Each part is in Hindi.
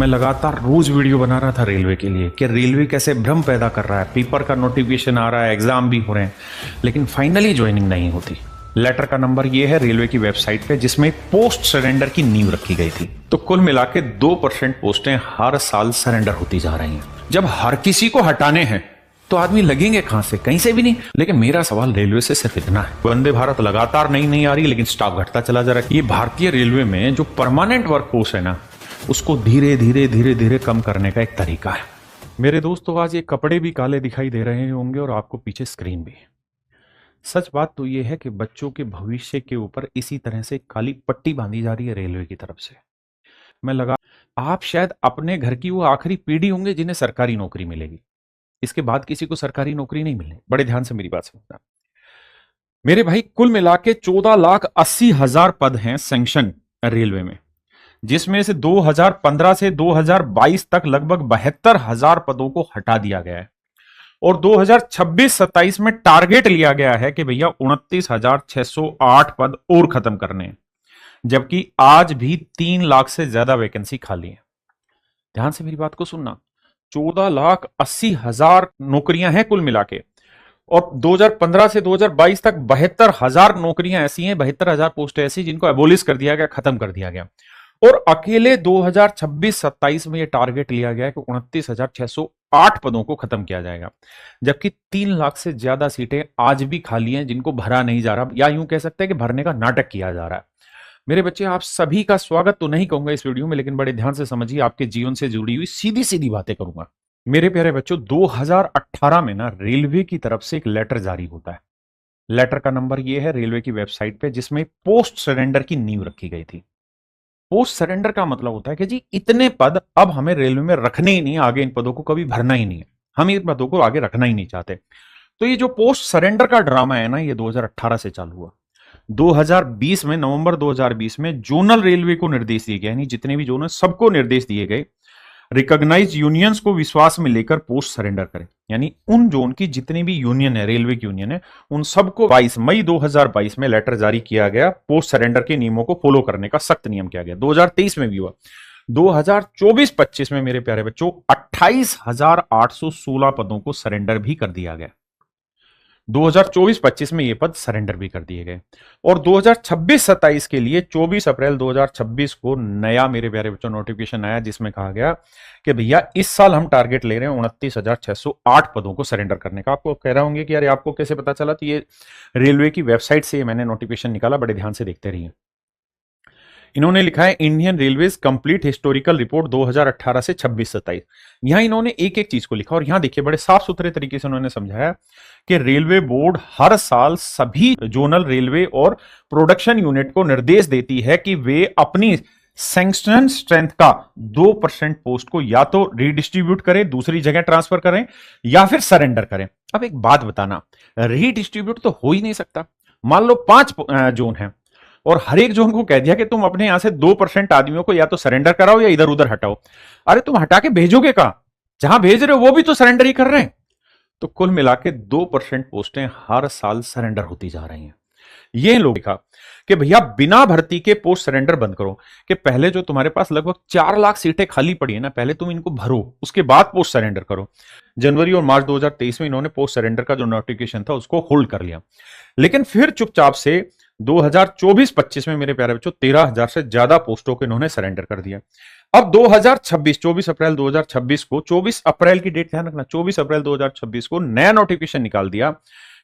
मैं लगातार रोज वीडियो बना रहा था रेलवे के लिए कि रेलवे कैसे भ्रम पैदा कर रहा है, पेपर का नोटिफिकेशन आ रहा है, एग्जाम भी हो रहे हैं, लेकिन फाइनली ज्वाइनिंग नहीं होती। लेटर का नंबर ये है रेलवे की वेबसाइट पे, जिसमें पोस्ट सरेंडर की नींव रखी गई थी। तो कुल मिला के 2% पोस्टें हर साल सरेंडर होती जा रही हैं। जब हर किसी को हटाने हैं तो आदमी लगेंगे कहां से? कहीं से भी नहीं। लेकिन मेरा सवाल रेलवे से सिर्फ इतना है, वंदे भारत लगातार नई आ रही है, लेकिन स्टाफ घटता चला जा रहा है। ये भारतीय रेलवे में जो परमानेंट वर्कफोर्स है ना, उसको धीरे धीरे कम करने का एक तरीका है। मेरे दोस्तों, आज ये कपड़े भी काले दिखाई दे रहे होंगे और आपको पीछे स्क्रीन भी। सच बात तो ये है कि बच्चों के भविष्य के ऊपर इसी तरह से काली पट्टी बांधी जा रही है रेलवे की तरफ से। मैं लगा आप शायद अपने घर की वो आखिरी पीढ़ी होंगे जिन्हें सरकारी नौकरी मिलेगी। इसके बाद किसी को सरकारी नौकरी नहीं मिलनी। बड़े ध्यान से मेरी बात समझना मेरे भाई। कुल मिला के 14,80,000 पद हैं सैंक्शन रेलवे में, जिसमें से 2015 से 2022 तक लगभग 72,000 पदों को हटा दिया गया है और 2026-27 में टारगेट लिया गया है कि भैया 29,608 पद और खत्म करने हैं, जबकि आज भी 3 लाख से ज्यादा वैकेंसी खाली है। ध्यान से मेरी बात को सुनना, 14,80,000 नौकरियां हैं कुल मिला के, और 2015 से 2022 तक 72,000 नौकरियां ऐसी हैं, 72,000 पोस्ट ऐसी जिनको एबोलिश कर दिया गया, खत्म कर दिया गया। और अकेले 2026-27 में यह टारगेट लिया गया है कि 29,608 पदों को खत्म किया जाएगा, जबकि 3 लाख से ज्यादा सीटें आज भी खाली हैं जिनको भरा नहीं जा रहा, या यूं कह सकते हैं कि भरने का नाटक किया जा रहा है। मेरे बच्चे, आप सभी का स्वागत तो नहीं कहूंगा इस वीडियो में, लेकिन बड़े ध्यान से समझिए, आपके जीवन से जुड़ी हुई सीधी सीधी बातें करूंगा। मेरे प्यारे बच्चों, 2018 में ना रेलवे की तरफ से एक लेटर जारी होता है। लेटर का नंबर यह है रेलवे की वेबसाइट पे, जिसमें पोस्ट सरेंडर की नींव रखी गई थी। पोस्ट सरेंडर का मतलब होता है कि जी इतने पद अब हमें रेलवे में रखने ही नहीं, आगे इन पदों को कभी भरना ही नहीं है, हम इन पदों को आगे रखना ही नहीं चाहते। तो ये जो पोस्ट सरेंडर का ड्रामा है ना, ये 2018 से चालू हुआ। 2020 में, नवंबर 2020 में जोनल रेलवे को निर्देश दिए गए, यानी जितने भी जोन है सबको निर्देश दिए गए, रिकॉग्नाइज यूनियंस को विश्वास में लेकर पोस्ट सरेंडर करें। यानी उन जोन की जितनी भी यूनियन है, रेलवे की यूनियन है, उन सबको 22 मई 2022 में लेटर जारी किया गया, पोस्ट सरेंडर के नियमों को फॉलो करने का सख्त नियम किया गया। 2023 में भी हुआ। 2024-25 में मेरे प्यारे बच्चों 28,816 पदों को सरेंडर भी कर दिया गया। 2024-25 में ये पद सरेंडर भी कर दिए गए, और 2026-27 के लिए 24 अप्रैल 2026 को नया मेरे प्यारे बच्चों नोटिफिकेशन आया, जिसमें कहा गया कि भैया इस साल हम टारगेट ले रहे हैं 29,608 पदों को सरेंडर करने का। आपको कह रहा होंगे कि यार आपको कैसे पता चला? तो ये रेलवे की वेबसाइट से मैंने नोटिफिकेशन निकाला, बड़े ध्यान से देखते रहिए। इन्होंने लिखा है Indian railways complete historical report 2018 से 26-27। यहां इन्होंने एक एक चीज को लिखा, और यहां देखिए बड़े साफ सुथरे तरीके से उन्होंने समझाया कि रेलवे बोर्ड हर साल सभी जोनल रेलवे और प्रोडक्शन यूनिट को निर्देश देती है कि वे अपनी सैंक्शन स्ट्रेंथ का 2% पोस्ट को या तो रीडिस्ट्रीब्यूट करें, दूसरी जगह ट्रांसफर करें, या फिर सरेंडर करें। अब एक बात बताना, रीडिस्ट्रीब्यूट तो हो ही नहीं सकता। मान लो 5 जोन है और हर एक जोन को कह दिया कि तुम अपने यहां से 2% आदमियों को या तो सरेंडर कराओ या इधर उधर हटाओ। अरे तुम हटा के भेजोगे कहां? जहां भेज रहे हो वो भी तो सरेंडर ही कर रहे हैं। तो कुल मिला के 2% पोस्टें हर साल सरेंडर होती जा रही हैं। ये लोग लिखा कि भैया बिना भर्ती के पोस्ट सरेंडर बंद करो, कि पहले जो तुम्हारे पास लगभग 4 लाख सीटें खाली पड़ी है ना, पहले तुम इनको भरो, उसके बाद पोस्ट सरेंडर करो। जनवरी और मार्च 2023 में इन्होंने पोस्ट सरेंडर का जो नोटिफिकेशन था उसको होल्ड कर लिया, लेकिन फिर चुपचाप से 2024-25 में मेरे प्यारे बच्चों 13,000 से ज्यादा पोस्टों को इन्होंने सरेंडर कर दिया। अब 24 अप्रैल 2026 को, 24 अप्रैल की डेट ध्यान रखना, 24 अप्रैल 2026 को नया नोटिफिकेशन निकाल दिया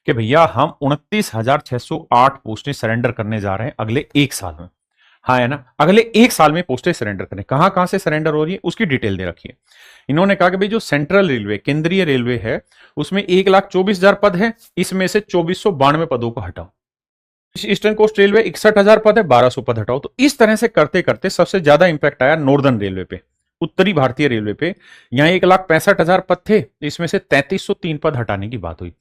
कि भैया हम 29,608 पोस्टें सरेंडर करने जा रहे हैं अगले 1 साल में। हाँ है ना, अगले 1 साल में पोस्टें सरेंडर करें। कहां कहां से सरेंडर हो रही है उसकी डिटेल दे रखी है। इन्होंने कहा कि भाई जो सेंट्रल रेलवे, केंद्रीय रेलवे है, उसमें 1,24,000 पद है, इसमें से 2,492 पदों को हटाओ। ईस्टर्न कोस्ट रेलवे 61,000 पद है, 1,200 पद हटाओ। तो इस तरह से करते करते सबसे ज्यादा इंपैक्ट आया नॉर्दर्न रेलवे पे, उत्तरी भारतीय रेलवे पे। यहां 1,65,000 पद थे, इसमें से 3,303 पद हटाने की बात हुई।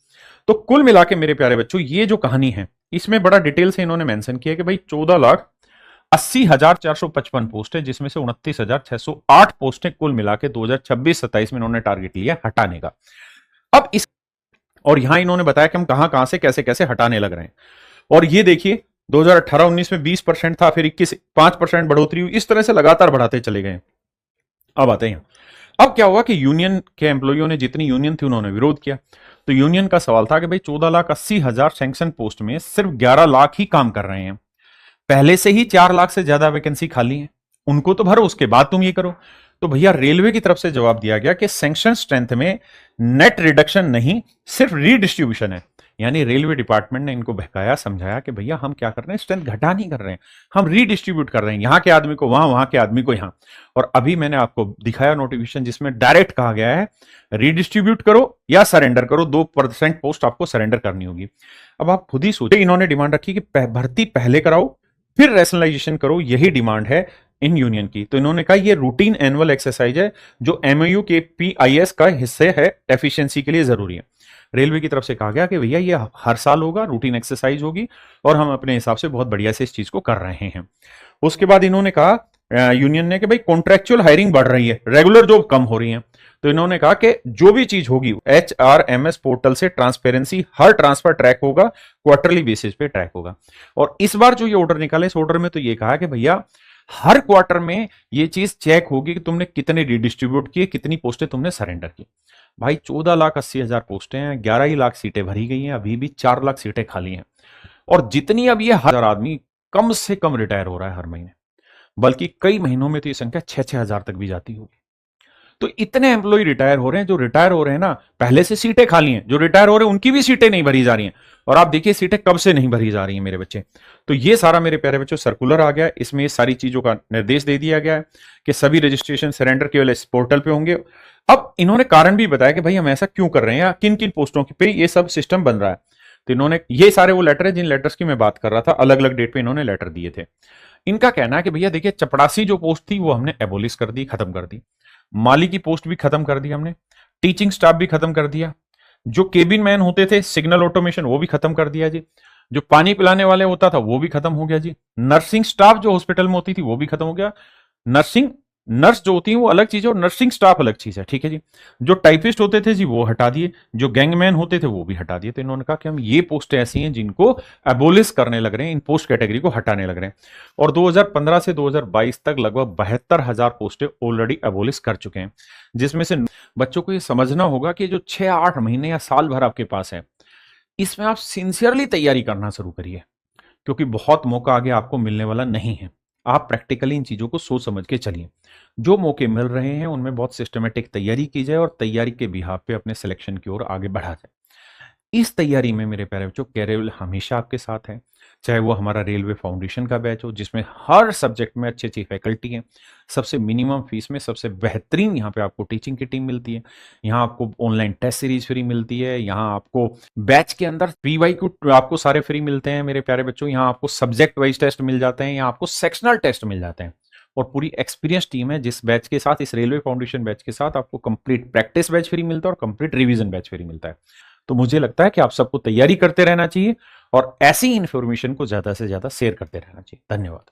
तो कुल मिला के मेरे प्यारे बच्चों ये जो कहानी है, इसमें बड़ा डिटेल से इन्होंने मेंशन किया कि भाई 14,80,455 पोस्ट है, जिसमें से 29,608 पोस्टें कुल मिला के 2026-27 में इन्होंने टारगेट लिया हटाने का। अब इस, और यहां इन्होंने बताया कि हम कहां कहां से कैसे कैसे हटाने लग रहे हैं। और ये देखिए 2018-19 में 20% था, फिर 21 5% बढ़ोतरी हुई, इस तरह से लगातार बढ़ाते चले गए। अब आते हैं, अब क्या हुआ कि यूनियन के एम्प्लॉइयों ने, जितनी यूनियन थी उन्होंने विरोध किया। तो यूनियन का सवाल था कि भाई 14,80,000 सैंक्शन पोस्ट में सिर्फ 11 लाख ही काम कर रहे हैं, पहले से ही 4 लाख से ज्यादा वैकेंसी खाली है, उनको तो भरो, उसके बाद तुम ये करो। तो भैया रेलवे की तरफ से जवाब दिया गया कि सैंक्शन स्ट्रेंथ में नेट रिडक्शन नहीं, सिर्फ रीडिस्ट्रीब्यूशन है। यानी रेलवे डिपार्टमेंट ने इनको बहकाया, समझाया कि भैया हम क्या कर रहे हैं, स्ट्रेंथ घटा नहीं कर रहे हैं, हम रीडिस्ट्रीब्यूट कर रहे हैं, यहां के आदमी को वहां, वहां के आदमी को यहां। और अभी मैंने आपको दिखाया नोटिफिकेशन जिसमें डायरेक्ट कहा गया है रीडिस्ट्रीब्यूट करो या सरेंडर करो, 2% पोस्ट आपको सरेंडर करनी होगी। अब आप खुद ही सोचिए, इन्होंने डिमांड रखी कि भर्ती पहले कराओ फिर रैशनलाइजेशन करो, यही डिमांड है इन यूनियन की। तो इन्होंने कहा ये रूटीन एनुअल एक्सरसाइज है जो एमओयू के पीआईएस का हिस्से है, एफिशिएंसी के लिए जरूरी है। रेलवे की तरफ से कहा गया कि भैया ये हर साल होगा, रूटीन एक्सरसाइज होगी और हम अपने हिसाब से बहुत बढ़िया से इस चीज को कर रहे हैं। उसके बाद इन्होंने कहा यूनियन ने कि भाई कॉन्ट्रेक्चुअल हायरिंग बढ़ रही है, रेगुलर जॉब कम हो रही है। तो इन्होंने कहा कि जो भी चीज होगी HRMS पोर्टल से ट्रांसपेरेंसी, हर ट्रांसफर ट्रैक होगा, क्वार्टरली बेसिस पे ट्रैक होगा। और इस बार जो ये ऑर्डर निकाले, इस ऑर्डर में तो ये कहा कि भैया हर क्वार्टर में ये चीज चेक होगी कि तुमने कितने रिडिस्ट्रीब्यूट किए, कितनी पोस्टें तुमने सरेंडर की। भाई 14,80,000 पोस्टें हैं, 11 ही लाख सीटें भरी गई हैं, अभी भी 4 लाख सीटें खाली हैं। और जितनी अब ये 1,000 आदमी कम से कम रिटायर हो रहा है हर महीने, बल्कि कई महीनों में तो ये संख्या 6-6 हजार तक भी जाती होगी। तो इतने एम्प्लॉय रिटायर हो रहे हैं, जो रिटायर हो रहे हैं ना, पहले से सीटें खाली हैं, जो रिटायर हो रहे हैं उनकी भी सीटें नहीं भरी जा रही हैं। और आप देखिए सीटें कब से नहीं भरी जा रही हैं मेरे बच्चे। तो ये सारा मेरे प्यारे बच्चों सर्कुलर आ गया, इसमें ये सारी चीजों का निर्देश दे दिया गया है कि सभी रजिस्ट्रेशन सरेंडर केवल इस पोर्टल पे होंगे। अब इन्होंने कारण भी बताया कि भाई हम ऐसा क्यों कर रहे हैं या किन किन पोस्टों पे ये सब सिस्टम बन रहा है। तो इन्होंने, ये सारे वो लेटर है जिन लेटर्स की मैं बात कर रहा था, अलग अलग डेट पे इन्होंने लेटर दिए थे। इनका कहना है कि भैया देखिए, चपड़ासी जो पोस्ट थी वो हमने एबोलिश कर दी, खत्म कर दी। माली की पोस्ट भी खत्म कर दी हमने, टीचिंग स्टाफ भी खत्म कर दिया, जो केबिन मैन होते थे, सिग्नल ऑटोमेशन, वो भी खत्म कर दिया जी, जो पानी पिलाने वाले होता था वो भी खत्म हो गया जी, नर्सिंग स्टाफ जो हॉस्पिटल में होती थी वो भी खत्म हो गया। नर्स जो होती है वो अलग चीज है और नर्सिंग स्टाफ अलग चीज है, ठीक है जी। जो टाइपिस्ट होते थे जी वो हटा दिए, जो गैंगमैन होते थे वो भी हटा दिए। तो इन्होंने कहा कि हम ये पोस्टें ऐसी हैं जिनको एबोलिश करने लग रहे हैं, इन पोस्ट कैटेगरी को हटाने लग रहे हैं। और 2015 से 2022 तक लगभग 72,000 पोस्टें ऑलरेडी एबोलिश कर चुके हैं, जिसमें से बच्चों को ये समझना होगा कि जो 6-8 महीने या साल भर आपके पास है, इसमें आप सिंसियरली तैयारी करना शुरू करिए, क्योंकि बहुत मौका आगे आपको मिलने वाला नहीं है। आप प्रैक्टिकली इन चीजों को सोच समझ के चलिए, जो मौके मिल रहे हैं उनमें बहुत सिस्टमेटिक तैयारी की जाए और तैयारी के बिहाफ पे अपने सिलेक्शन की ओर आगे बढ़ा जाए। इस तैयारी में मेरे प्यारे बच्चों कैरियर हमेशा आपके साथ है, चाहे वो हमारा रेलवे फाउंडेशन का बैच हो जिसमें हर सब्जेक्ट में अच्छी अच्छी फैकल्टी है, सबसे मिनिमम फीस में सबसे बेहतरीन यहाँ पे आपको टीचिंग की टीम मिलती है, यहाँ आपको ऑनलाइन टेस्ट सीरीज फ्री मिलती है, यहाँ आपको बैच के अंदर PYQ आपको सारे फ्री मिलते हैं मेरे प्यारे बच्चों, यहाँ आपको सब्जेक्ट वाइज टेस्ट मिल जाते हैं, यहाँ आपको सेक्शनल टेस्ट मिल जाते हैं। और पूरी एक्सपीरियंस टीम है जिस बैच के साथ, इस रेलवे फाउंडेशन बैच के साथ आपको कंप्लीट प्रैक्टिस बैच फ्री मिलता है और कंप्लीट रिवीजन बैच फ्री मिलता है। तो मुझे लगता है कि आप सबको तैयारी करते रहना चाहिए और ऐसी इंफॉर्मेशन को ज्यादा से ज्यादा शेयर करते रहना चाहिए। धन्यवाद।